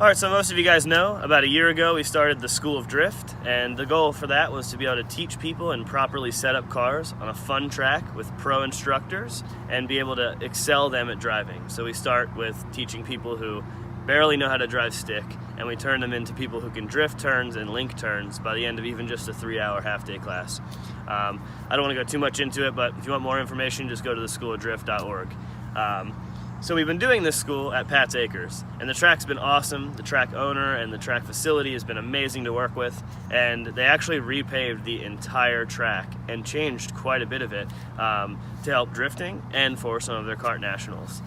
Alright, so most of you guys know, about a year ago we started the School of Drift, and the goal for that was to be able to teach people and properly set up cars on a fun track with pro instructors and be able to excel them at driving. So we start with teaching people who barely know how to drive stick, and we turn them into people who can drift turns and link turns by the end of even just a 3-hour half-day class. I don't want to go too much into it, but if you want more information, just go to theschoolofdrift.org. So we've been doing this school at Pat's Acres, and the track's been awesome. The track owner and the track facility has been amazing to work with, and they actually repaved the entire track and changed quite a bit of it to help drifting and for some of their kart nationals.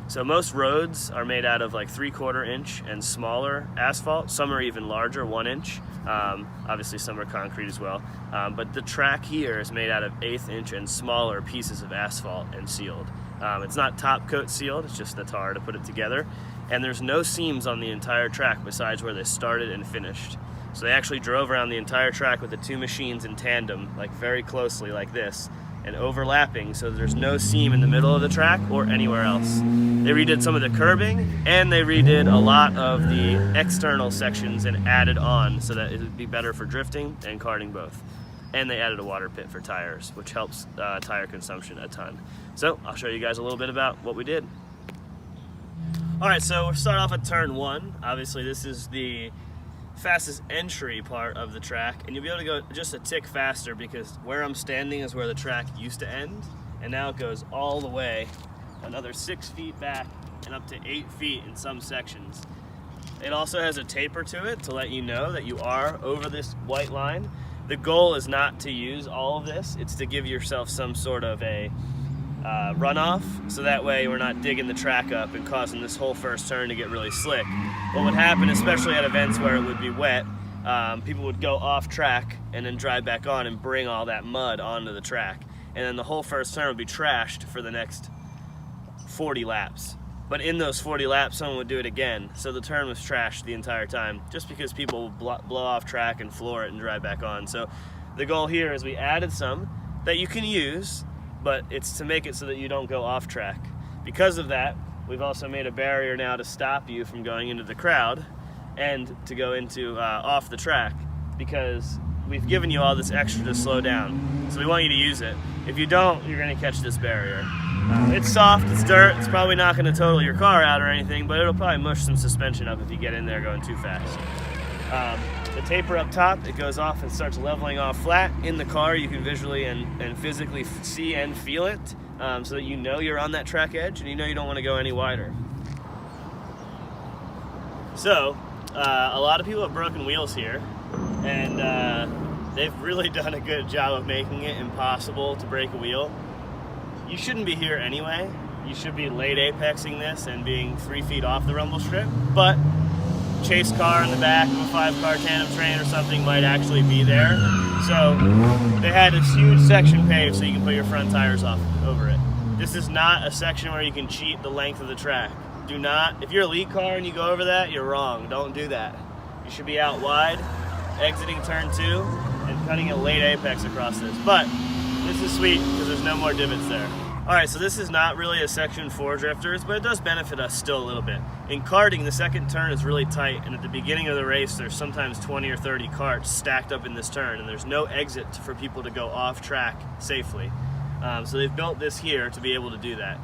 So most roads are made out of like 3/4 inch and smaller asphalt. Some are even larger, 1 inch. Obviously some are concrete as well. But the track here is made out of 1/8 inch and smaller pieces of asphalt and sealed. It's not top coat sealed, it's just the tar to put it together. And there's no seams on the entire track besides where they started and finished. So they actually drove around the entire track with the two machines in tandem, like very closely like this, and overlapping, so there's no seam in the middle of the track or anywhere else. They redid some of the curbing, and they redid a lot of the external sections and added on so that it would be better for drifting and karting both. And they added a water pit for tires, which helps tire consumption a ton. So I'll show you guys a little bit about what we did. All right, so we'll start off at turn 1. Obviously this is the fastest entry part of the track, and you'll be able to go just a tick faster because where I'm standing is where the track used to end, and now it goes all the way another 6 feet back and up to 8 feet in some sections. It also has a taper to it to let you know that you are over this white line. The goal is not to use all of this, it's to give yourself some sort of a runoff, so that way we're not digging the track up and causing this whole first turn to get really slick. What would happen, especially at events where it would be wet, people would go off track and then drive back on and bring all that mud onto the track. And then the whole first turn would be trashed for the next 40 laps. But in those 40 laps, someone would do it again. So the turn was trashed the entire time, just because people will blow off track and floor it and drive back on. So the goal here is we added some that you can use, but it's to make it so that you don't go off track. Because of that, we've also made a barrier now to stop you from going into the crowd and to go into off the track, because we've given you all this extra to slow down. So we want you to use it. If you don't, you're gonna catch this barrier. It's soft, it's dirt, it's probably not gonna total your car out or anything, but it'll probably mush some suspension up if you get in there going too fast. The taper up top, it goes off and starts leveling off flat. In the car, you can visually and physically see and feel it, so that you know you're on that track edge and you know you don't want to go any wider. So, a lot of people have broken wheels here, and they've really done a good job of making it impossible to break a wheel. You shouldn't be here anyway. You should be late apexing this and being 3 feet off the rumble strip, but chase car in the back of a 5-car tandem train or something might actually be there. So they had this huge section paved so you can put your front tires off over it. This is not a section where you can cheat the length of the track. Do not, if you're a lead car and you go over that, you're wrong. Don't do that. You should be out wide, exiting turn 2, and cutting a late apex across this. But this is sweet because there's no more divots there. Alright, so this is not really a section for drifters, but it does benefit us still a little bit. In karting, the second turn is really tight, and at the beginning of the race, there's sometimes 20 or 30 karts stacked up in this turn, and there's no exit for people to go off track safely. So they've built this here to be able to do that.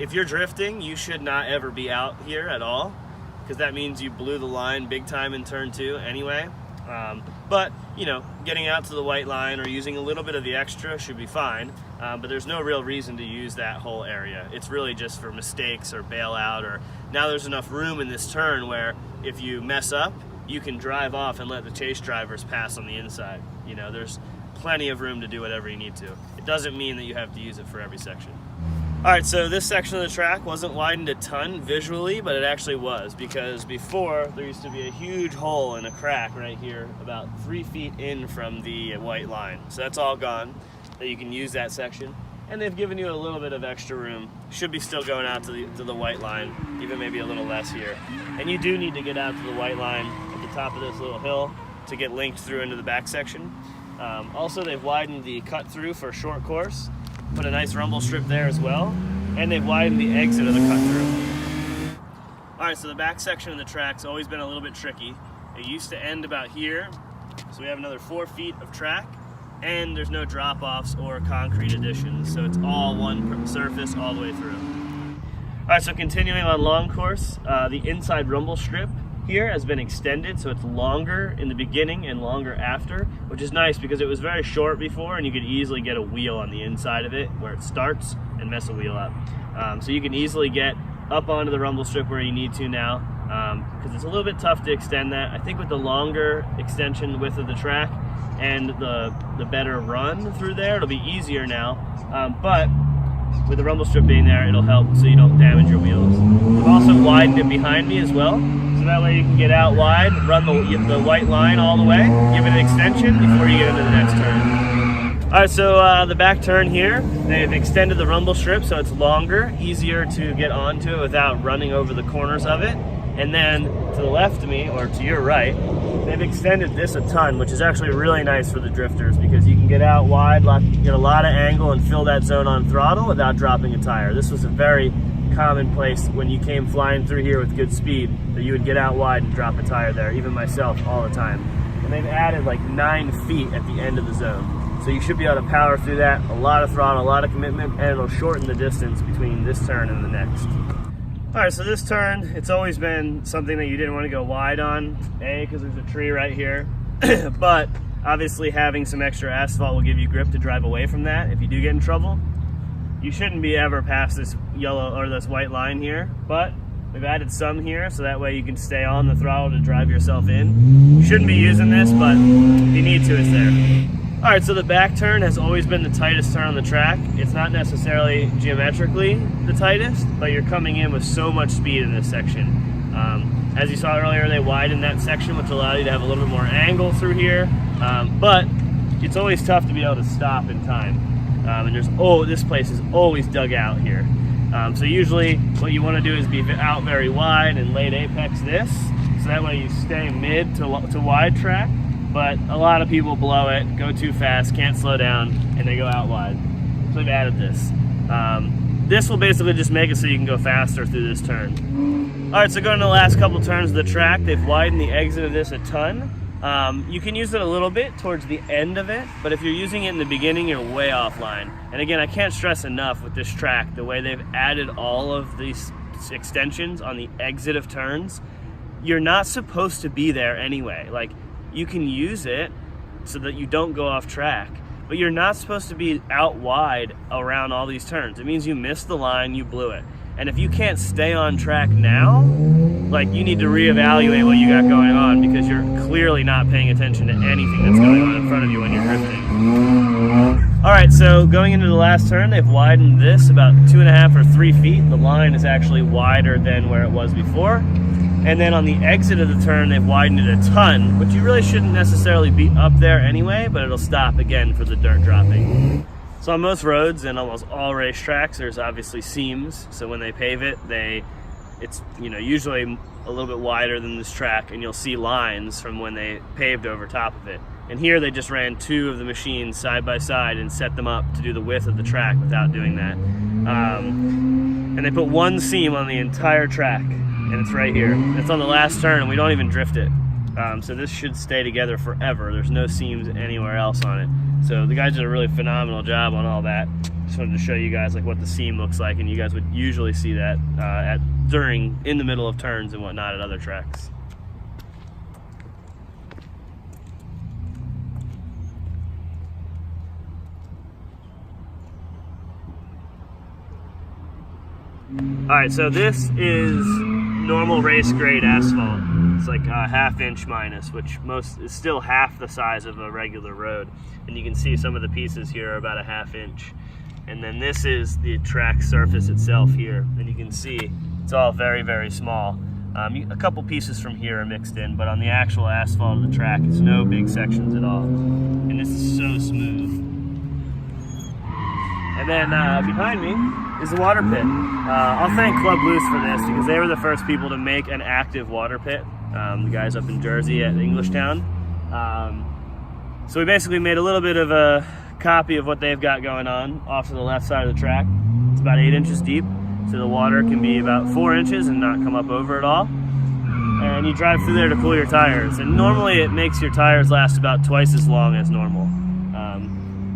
If you're drifting, you should not ever be out here at all, because that means you blew the line big time in turn 2 anyway. But, you know, getting out to the white line or using a little bit of the extra should be fine, but there's no real reason to use that whole area. It's really just for mistakes or bailout, or now there's enough room in this turn where if you mess up, you can drive off and let the chase drivers pass on the inside. You know, there's plenty of room to do whatever you need to. It doesn't mean that you have to use it for every section. Alright, so this section of the track wasn't widened a ton visually, but it actually was, because before there used to be a huge hole and a crack right here about 3 feet in from the white line. So that's all gone, that you can use that section. And they've given you a little bit of extra room. Should be still going out to the white line, even maybe a little less here. And you do need to get out to the white line at the top of this little hill to get linked through into the back section. Also, they've widened the cut through for short course. Put a nice rumble strip there as well, and they've widened the exit of the cut through. All right, so the back section of the track's always been a little bit tricky. It used to end about here, so we have another 4 feet of track, and there's no drop-offs or concrete additions, so it's all one surface all the way through. All right, so continuing on long course, the inside rumble strip here has been extended, so it's longer in the beginning and longer after, which is nice because it was very short before, and you could easily get a wheel on the inside of it where it starts and mess a wheel up. So you can easily get up onto the rumble strip where you need to now, because it's a little bit tough to extend that. I think with the longer extension width of the track and the better run through there, it'll be easier now, but with the rumble strip being there, it'll help so you don't damage your wheels. We've also widened it behind me as well, so that way you can get out wide, run the white line all the way, give it an extension before you get into the next turn. All right, so the back turn here, they've extended the rumble strip so it's longer, easier to get onto it without running over the corners of it. And then to the left of me, or to your right, they've extended this a ton, which is actually really nice for the drifters because you can get out wide, get a lot of angle and fill that zone on throttle without dropping a tire. This was a very common place when you came flying through here with good speed that you would get out wide and drop a tire there, even myself all the time. And they've added like 9 feet at the end of the zone. So you should be able to power through that, a lot of throttle, a lot of commitment, and it'll shorten the distance between this turn and the next. All right, so this turn, it's always been something that you didn't want to go wide on, A, because there's a tree right here, but obviously having some extra asphalt will give you grip to drive away from that if you do get in trouble. You shouldn't be ever past this yellow or this white line here, but we've added some here so that way you can stay on the throttle to drive yourself in. You shouldn't be using this, but if you need to, it's there. All right, so the back turn has always been the tightest turn on the track. It's not necessarily geometrically the tightest, but you're coming in with so much speed in this section. As you saw earlier, they widened that section, which allowed you to have a little bit more angle through here, but it's always tough to be able to stop in time. And this place is always dug out here. So usually what you want to do is be out very wide and late apex this, so that way you stay mid to wide track. But a lot of people blow it, go too fast, can't slow down, and they go out wide. So they've added this. This will basically just make it so you can go faster through this turn. All right, so going to the last couple turns of the track, they've widened the exit of this a ton. You can use it a little bit towards the end of it, but if you're using it in the beginning, you're way offline. And again, I can't stress enough with this track, the way they've added all of these extensions on the exit of turns. You're not supposed to be there anyway. Like, you can use it so that you don't go off track, but you're not supposed to be out wide around all these turns. It means you missed the line, you blew it. And if you can't stay on track now, like, you need to reevaluate what you got going on because you're clearly not paying attention to anything that's going on in front of you when you're drifting. All right, so going into the last turn, they've widened this about 2.5 or 3 feet. The line is actually wider than where it was before. And then on the exit of the turn, they've widened it a ton, which you really shouldn't necessarily be up there anyway, but it'll stop again for the dirt dropping. So on most roads and almost all racetracks, there's obviously seams. So when they pave it, it's usually a little bit wider than this track, and you'll see lines from when they paved over top of it. And here they just ran 2 of the machines side by side and set them up to do the width of the track without doing that. And they put 1 seam on the entire track. And it's right here. It's on the last turn, and we don't even drift it. So this should stay together forever. There's no seams anywhere else on it. So the guys did a really phenomenal job on all that. Just wanted to show you guys like what the seam looks like, and you guys would usually see that in the middle of turns and whatnot at other tracks. All right, so this is normal race grade asphalt. It's like a 1/2 inch minus, which is still half the size of a regular road. And you can see some of the pieces here are about a 1/2 inch. And then this is the track surface itself here. And you can see it's all very, very small. A couple pieces from here are mixed in, but on the actual asphalt of the track, it's no big sections at all. And this is so smooth. And then behind me is the water pit. I'll thank Club Loose for this because they were the first people to make an active water pit. The guys up in Jersey at Englishtown. So we basically made a little bit of a copy of what they've got going on off to the left side of the track. It's about 8 inches deep. so the water can be about 4 inches and not come up over it all. And you drive through there to cool your tires. And normally it makes your tires last about twice as long as normal.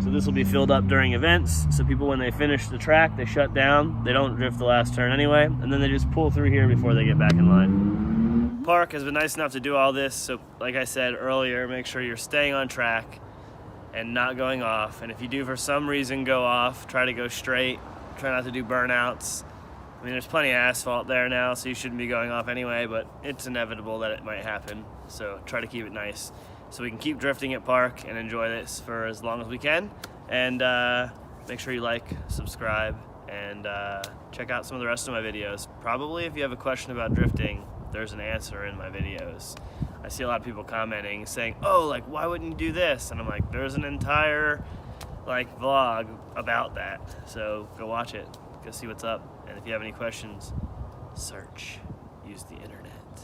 So this will be filled up during events, so people, when they finish the track, they shut down. They don't drift the last turn anyway, and then they just pull through here before they get back in line. Park has been nice enough to do all this, so like I said earlier, make sure you're staying on track and not going off. And if you do for some reason go off, try to go straight. Try not to do burnouts. I mean, there's plenty of asphalt there now, so you shouldn't be going off anyway, but it's inevitable that it might happen. So try to keep it nice so we can keep drifting at Park and enjoy this for as long as we can. And make sure you like, subscribe, and check out some of the rest of my videos. Probably if you have a question about drifting, there's an answer in my videos. I see a lot of people commenting saying, oh, like, why wouldn't you do this? And I'm like, there's an entire like vlog about that. So go watch it, go see what's up. And if you have any questions, search, use the internet.